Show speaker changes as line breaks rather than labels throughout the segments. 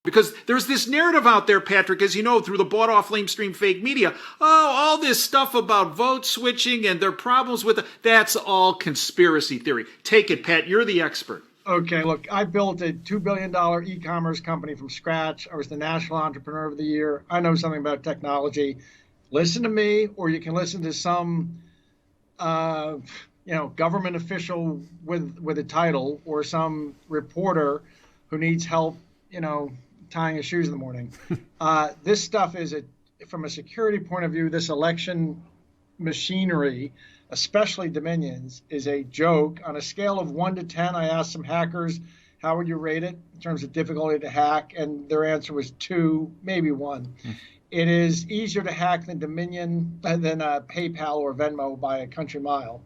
Because there's this narrative out there, Patrick, as you know, through the bought-off lamestream fake media. Oh, all this stuff about vote switching and their problems with it, that's all conspiracy theory. Take it, Pat. You're the expert.
Okay, look, I built a $2 billion e-commerce company from scratch. I was the National Entrepreneur of the Year. I know something about technology. Listen to me, or you can listen to some, government official with a title, or some reporter who needs help, tying his shoes in the morning. This stuff is, from a security point of view, this election machinery, especially Dominion's, is a joke. On a scale of 1 to 10, I asked some hackers, how would you rate it in terms of difficulty to hack? And their answer was 2, maybe 1. It is easier to hack than Dominion, than PayPal or Venmo by a country mile.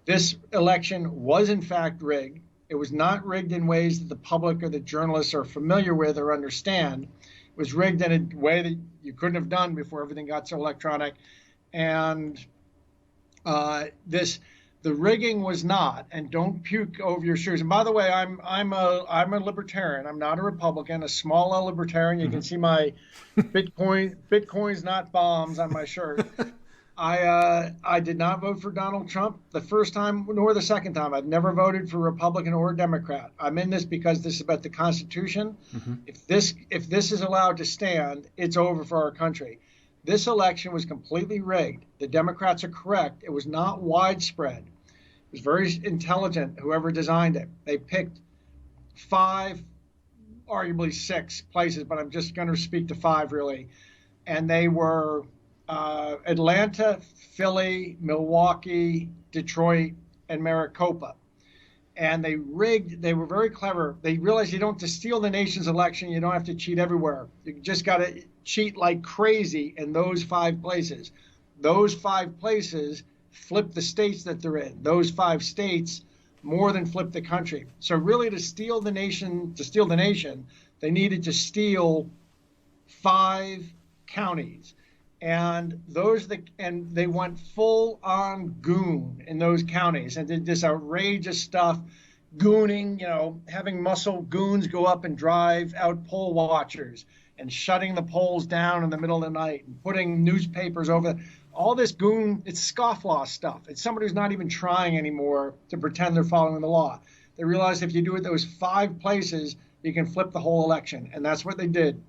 This election was in fact rigged. It was not rigged in ways that the public or the journalists are familiar with or understand. It was rigged in a way that you couldn't have done before everything got so electronic. And the rigging was not, and don't puke over your shoes. And by the way, I'm a libertarian. I'm not a Republican, a small L libertarian. You can see my Bitcoin's not bombs on my shirt. I did not vote for Donald Trump the first time nor the second time. I've never voted for Republican or Democrat. I'm in this because this is about the Constitution. If this is allowed to stand, it's over for our country. This election was completely rigged. The Democrats are correct. It was not widespread. It was very intelligent, whoever designed it. They picked 5, arguably 6 places, but I'm just going to speak to 5 really. And they were Atlanta, Philly, Milwaukee, Detroit, and Maricopa. And they were very clever. They realized you don't have to steal the nation's election. You don't have to cheat everywhere. You just got to cheat like crazy in those 5 places. Those 5 places flip the states that they're in. Those 5 states more than flip the country. So really to steal the nation, they needed to steal 5 counties. And they went full on goon in those counties and did this outrageous stuff, gooning, having muscle goons go up and drive out poll watchers and shutting the polls down in the middle of the night and putting newspapers over all this goon. It's scofflaw stuff. It's somebody who's not even trying anymore to pretend they're following the law. They realized if you do it those 5 places, you can flip the whole election. And that's what they did.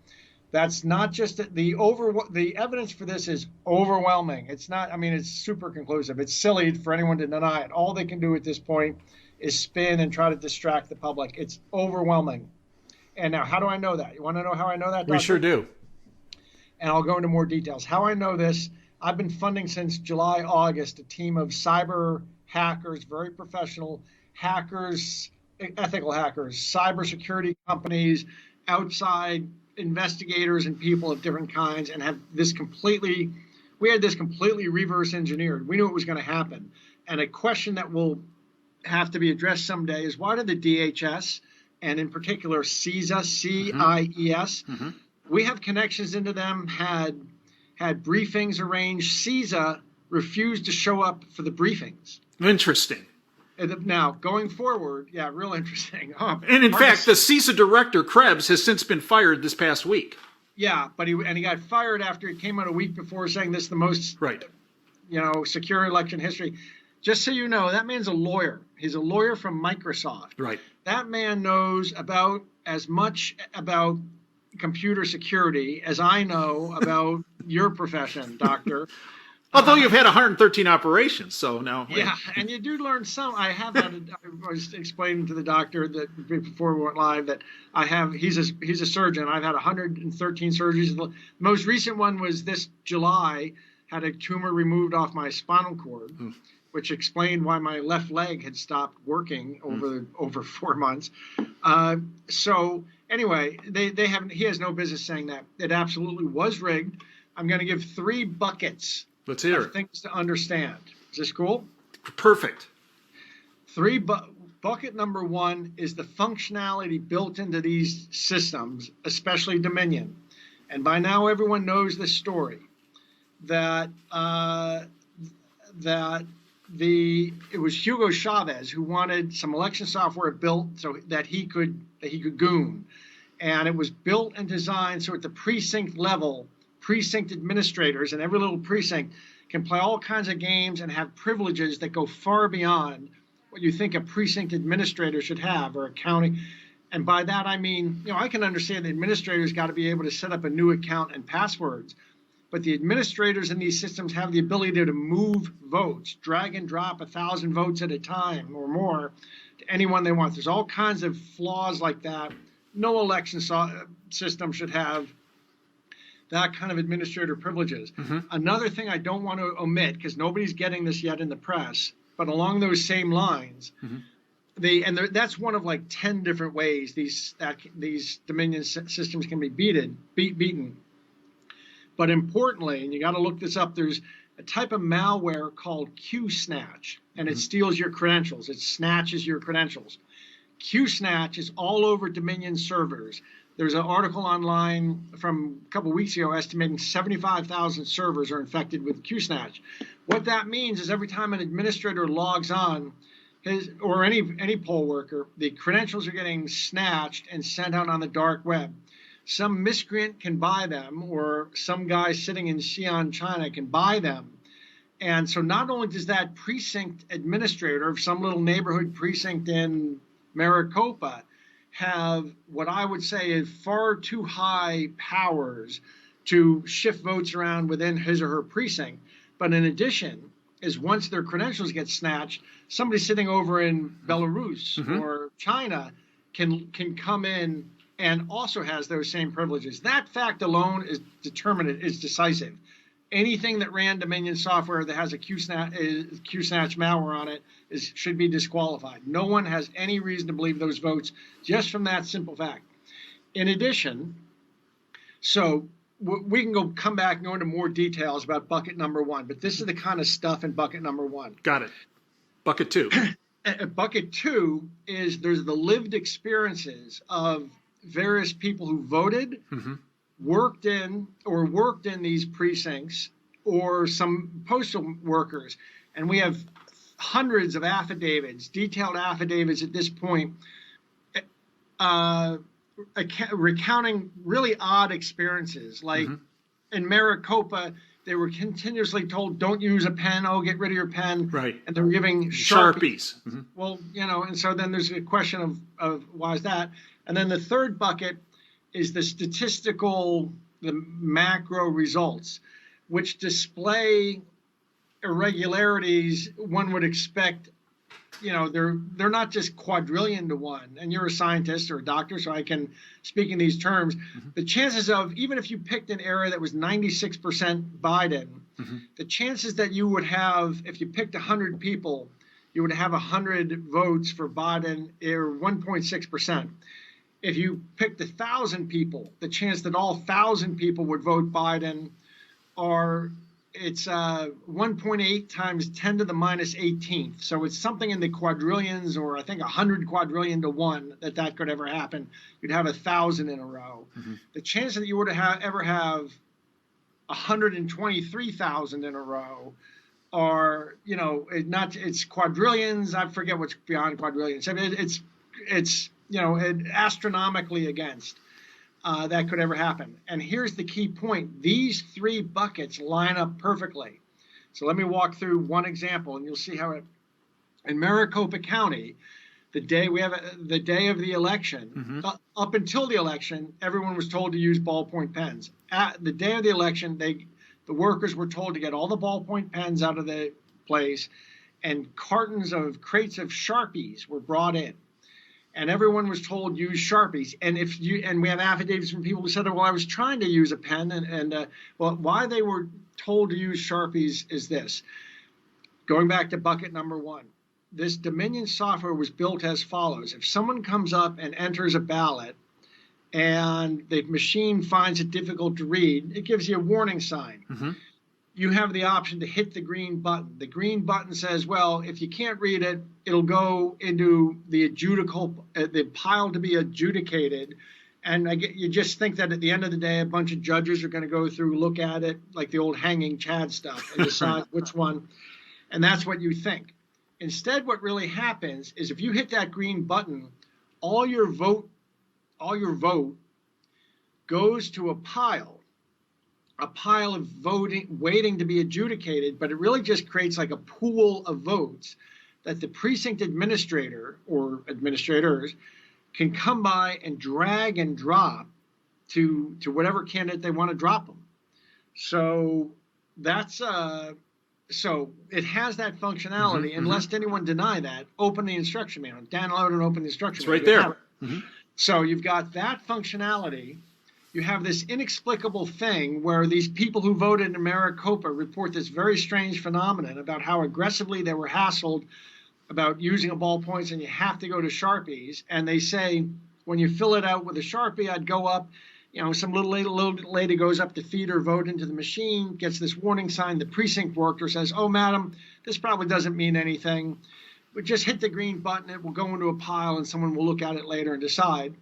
That's not just the evidence for this is overwhelming. It's not, it's super conclusive. It's silly for anyone to deny it. All they can do at this point is spin and try to distract the public. It's overwhelming. And now, how do I know that? You want to know how I know that, Doctor?
We sure do.
And I'll go into more details. How I know this, I've been funding since July, August, a team of cyber hackers, very professional hackers, ethical hackers, cybersecurity companies, outside investigators and people of different kinds, and we had this completely reverse engineered. We knew it was going to happen. And a question that will have to be addressed someday is why did the DHS, and in particular CISA, C-I-E-S, we have connections into them, had briefings arranged. CISA refused to show up for the briefings.
Interesting.
Now, going forward, yeah, real interesting.
And in fact, the CISA director, Krebs, has since been fired this past week.
Yeah, but he got fired after he came out a week before saying this is the most, secure election history. Just so you know, that man's a lawyer. He's a lawyer from Microsoft.
Right.
That man knows about as much about computer security as I know about your profession, Doctor.
Although you've had 113 operations, so now.
Yeah, and you do learn some. I was explaining to the doctor that before we went live that he's a surgeon. I've had 113 surgeries. The most recent one was this July, had a tumor removed off my spinal cord, which explained why my left leg had stopped working over 4 months. So anyway, he has no business saying that. It absolutely was rigged. I'm going to give 3 buckets.
Let's hear it.
Things to understand. Is this cool?
Perfect.
Bucket number 1 is the functionality built into these systems, especially Dominion. And by now everyone knows this story that it was Hugo Chavez who wanted some election software built so that he could goon. And it was built and designed so at the precinct level, precinct administrators in every little precinct can play all kinds of games and have privileges that go far beyond what you think a precinct administrator should have, or a county. And by that, I mean, I can understand the administrators got to be able to set up a new account and passwords, but the administrators in these systems have the ability to move votes, drag and drop 1,000 votes at a time or more to anyone they want. There's all kinds of flaws like that. No election system should have that kind of administrator privileges. Another thing I don't want to omit, because nobody's getting this yet in the press, but along those same lines, that's one of like 10 different ways these Dominion systems can be beaten. But importantly, and you got to look this up, there's a type of malware called Q-Snatch, and it steals your credentials. It snatches your credentials. Q-Snatch is all over Dominion servers. There's an article online from a couple of weeks ago estimating 75,000 servers are infected with Q-Snatch. What that means is every time an administrator logs on, or any poll worker, the credentials are getting snatched and sent out on the dark web. Some miscreant can buy them, or some guy sitting in Xi'an, China can buy them. And so not only does that precinct administrator of some little neighborhood precinct in Maricopa have what I would say is far too high powers to shift votes around within his or her precinct, but in addition, is once their credentials get snatched, somebody sitting over in Belarus or China can come in and also has those same privileges. That fact alone is decisive. Anything that ran Dominion software that has a Q-Snatch malware on it should be disqualified. No one has any reason to believe those votes just from that simple fact. In addition, so we can come back and go into more details about bucket number one, but this is the kind of stuff in bucket number one.
Got it. Bucket two.
Bucket two is there's the lived experiences of various people who voted, worked in these precincts, or some postal workers. And we have hundreds of affidavits, detailed affidavits at this point, recounting really odd experiences. Like in Maricopa, they were continuously told, don't use a pen, get rid of your pen.
Right.
And they're giving Sharpies. Well, and so then there's a question of why is that? And then the third bucket is the macro results, which display irregularities one would expect. They're not just quadrillion to one, and you're a scientist or a doctor, so I can speak in these terms. The chances of, even if you picked an area that was 96% Biden, the chances that you would have, if you picked 100 people, you would have 100 votes for Biden, or 1.6%. If you picked 1,000 people, the chance that all 1,000 people would vote Biden it's 1.8 times 10 to the minus 18th. So it's something in the quadrillions, or I think 100 quadrillion to one that could ever happen. You'd have 1,000 in a row. The chance that you would ever have 123,000 in a row are, it's quadrillions. I forget what's beyond quadrillions. I mean, it's astronomically against that could ever happen. And here's the key point. These three buckets line up perfectly. So let me walk through one example, and you'll see how in Maricopa County, the day of the election, up until the election, everyone was told to use ballpoint pens. At the day of the election, the workers were told to get all the ballpoint pens out of the place, and crates of Sharpies were brought in. And everyone was told use Sharpies. And we have affidavits from people who said, well, I was trying to use a pen. Well, why they were told to use Sharpies is this. Going back to bucket number one, this Dominion software was built as follows. If someone comes up and enters a ballot and the machine finds it difficult to read, it gives you a warning sign. You have the option to hit the green button. The green button says, well, if you can't read it, it'll go into the pile to be adjudicated. And you just think that at the end of the day, a bunch of judges are going to go through, look at it, like the old hanging Chad stuff, and decide which one. And that's what you think. Instead, what really happens is if you hit that green button, all your vote goes to a pile of voting waiting to be adjudicated, but it really just creates like a pool of votes that the precinct administrator or administrators can come by and drag and drop to whatever candidate they want to drop them. So that's so it has that functionality. And lest anyone deny that, open the instruction manual, download and open the instruction manual.
It's right there.
So you've got that functionality. You have this inexplicable thing where these people who voted in Maricopa report this very strange phenomenon about how aggressively they were hassled about using a ballpoint and you have to go to Sharpies. And they say, when you fill it out with a Sharpie, I'd go up, some little lady goes up to feed her vote into the machine, gets this warning sign. The precinct worker says, oh, madam, this probably doesn't mean anything. But just hit the green button. It will go into a pile and someone will look at it later and decide.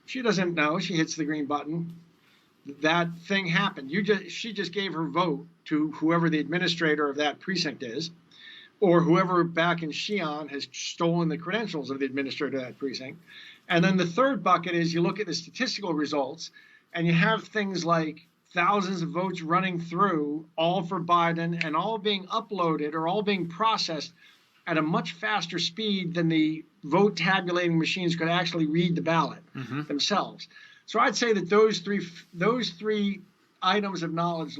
She doesn't know. She hits the green button. That thing happened. She just gave her vote to whoever the administrator of that precinct is, or whoever back in Xi'an has stolen the credentials of the administrator of that precinct. And then the third bucket is you look at the statistical results, and you have things like thousands of votes running through, all for Biden, and all being uploaded or all being processed at a much faster speed than the vote tabulating machines could actually read the ballot themselves. So I'd say that those three items of knowledge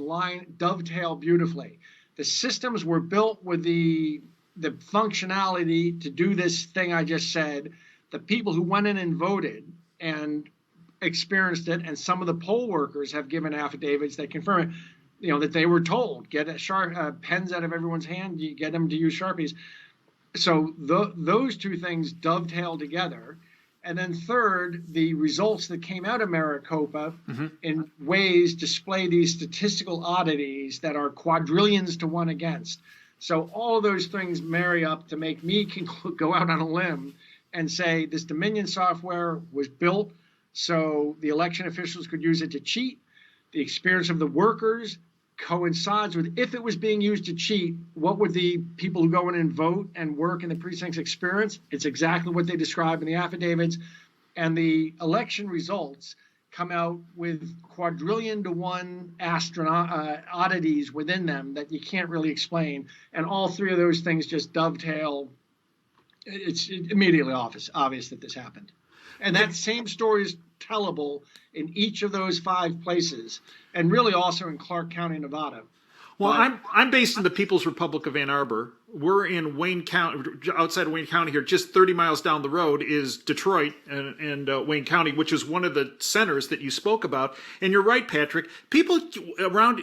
dovetail beautifully. The systems were built with the functionality to do this thing I just said. The people who went in and voted and experienced it, and some of the poll workers have given affidavits that confirm it, that they were told, get pens out of everyone's hand, you get them to use Sharpies. So those two things dovetail together. And then third, the results that came out of Maricopa in ways display these statistical oddities that are quadrillions to one against. So all of those things marry up to make me go out on a limb and say this Dominion software was built so the election officials could use it to cheat. The experience of the workers coincides with, if it was being used to cheat, what would the people who go in and vote and work in the precincts experience? It's exactly what they describe in the affidavits. And the election results come out with quadrillion to one oddities within them that you can't really explain. And all three of those things just dovetail. It's immediately obvious that this happened. And that same story is tellable in each of those 5 places, and really also in Clark County, Nevada.
Well, I'm based in the People's Republic of Ann Arbor. We're in Wayne County, outside of Wayne County here. Just 30 miles down the road is Detroit and Wayne County, which is one of the centers that you spoke about. And you're right, Patrick. People around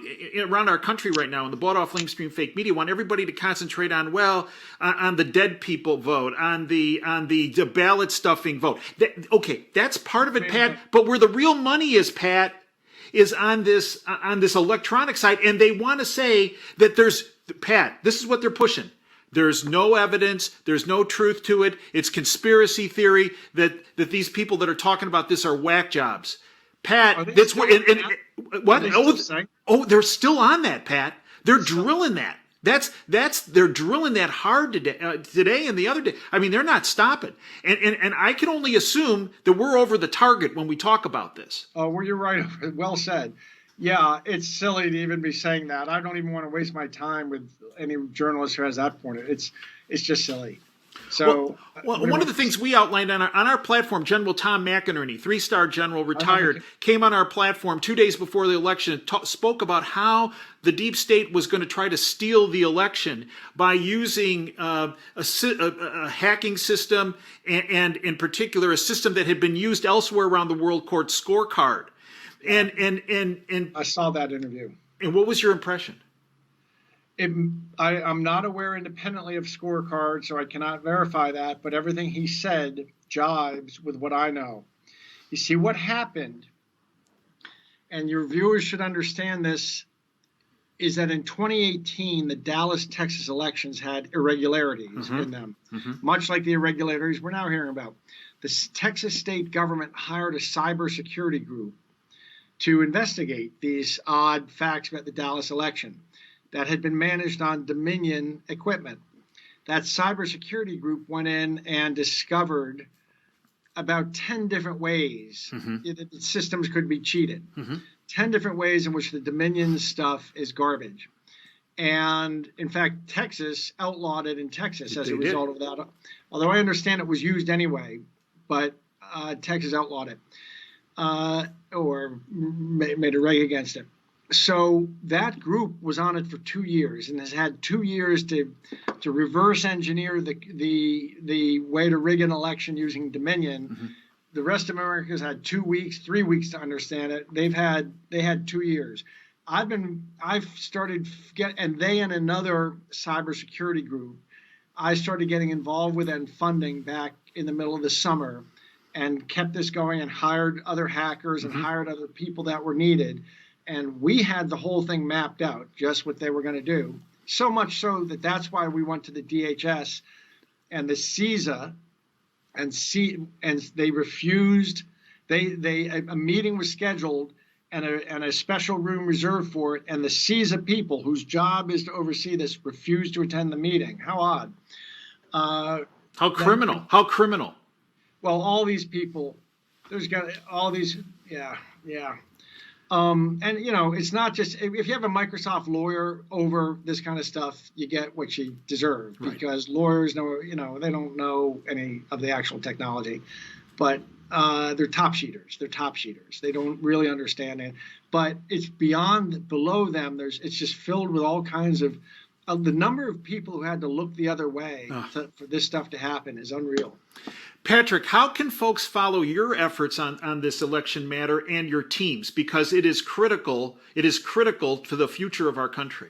our country right now in the bought-off lamestream fake media want everybody to concentrate on the dead people vote, on the ballot stuffing vote. Okay, that's part of it, Pat. But where the real money is, Pat, is on this electronic side, and they want to say that Pat, this is what they're pushing. There's no evidence. There's no truth to it. It's conspiracy theory that these people that are talking about this are whack jobs. Pat, that's what. What? They're still on that, Pat. They're drilling that. They're drilling that hard today and the other day. I mean, they're not stopping. And I can only assume that we're over the target when we talk about this.
Oh, well, you're right. Well said. Yeah, it's silly to even be saying that. I don't even want to waste my time with any journalist who has that point. It's just silly. So,
one of the things we outlined on our platform, General Tom McInerney, 3-star general, retired, came on our platform 2 days before the election and spoke about how the deep state was going to try to steal the election by using a hacking system and in particular, a system that had been used elsewhere around the world called Scorecard. And
I saw that interview.
And what was your impression?
I'm not aware independently of Scorecard, so I cannot verify that, but everything he said jives with what I know. You see, what happened, and your viewers should understand this, is that in 2018, the Dallas, Texas elections had irregularities in them, much like the irregularities we're now hearing about. The Texas state government hired a cybersecurity group to investigate these odd facts about the Dallas election that had been managed on Dominion equipment. That cybersecurity group went in and discovered about 10 different ways that the systems could be cheated. 10 different ways in which the Dominion stuff is garbage. And in fact, Texas outlawed it in Texas as a result of that. Although I understand it was used anyway, but Texas outlawed it or made a reg against it. So that group was on it for 2 years and has had 2 years to reverse engineer the way to rig an election using Dominion. The rest of America's had 2 weeks, 3 weeks to understand it. They had 2 years. I've started and they and another cybersecurity group, I started getting involved with and funding back in the middle of the summer, and kept this going and hired other hackers and hired other people that were needed. And we had the whole thing mapped out, just what they were going to do. So much so that that's why we went to the DHS and the CISA, and they refused. A meeting was scheduled and a special room reserved for it, and the CISA people, whose job is to oversee this, refused to attend the meeting. How odd.
How criminal. How criminal.
Well, all these people, there's got all these, yeah. And, it's not just, if you have a Microsoft lawyer over this kind of stuff, you get what you deserve, because lawyers know, they don't know any of the actual technology, but they're top cheaters. They don't really understand it, but it's below them. It's just filled with all kinds of the number of people who had to look the other way for this stuff to happen is unreal.
Patrick, how can folks follow your efforts on this election matter and your teams? Because it is critical. It is critical to the future of our country.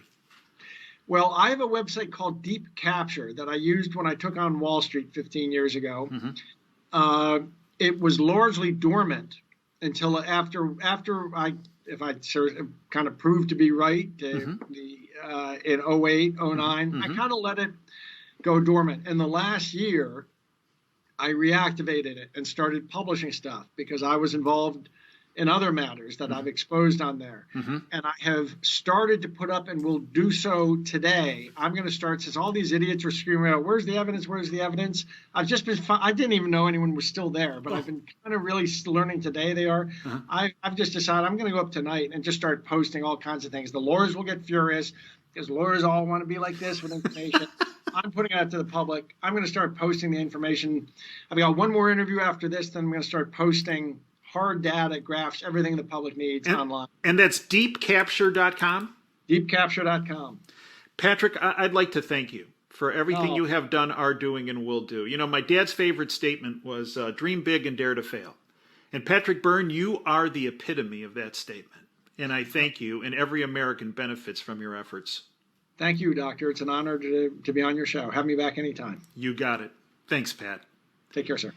Well, I have a website called Deep Capture that I used when I took on Wall Street 15 years ago. It was largely dormant until after if I kind of proved to be right in 08, 09, I kind of let it go dormant. In the last year, I reactivated it and started publishing stuff because I was involved in other matters that I've exposed on there. And I have started to put up, and will do so today. I'm going to start, since all these idiots are screaming out, where's the evidence? Where's the evidence? I've just been, I didn't even know anyone was still there, but I've been kind of really learning today they are. I've just decided I'm going to go up tonight and just start posting all kinds of things. The lawyers will get furious because lawyers all want to be like this with information. I'm putting it out to the public. I'm going to start posting the information. I've got one more interview after this, then I'm going to start posting hard data, graphs, everything the public needs online.
And that's deepcapture.com?
Deepcapture.com.
Patrick, I'd like to thank you for everything you have done, are doing, and will do. My dad's favorite statement was dream big and dare to fail. And Patrick Byrne, you are the epitome of that statement. And I thank you, and every American benefits from your efforts.
Thank you, Doctor. It's an honor to be on your show. Have me back anytime.
You got it. Thanks, Pat.
Take care, sir.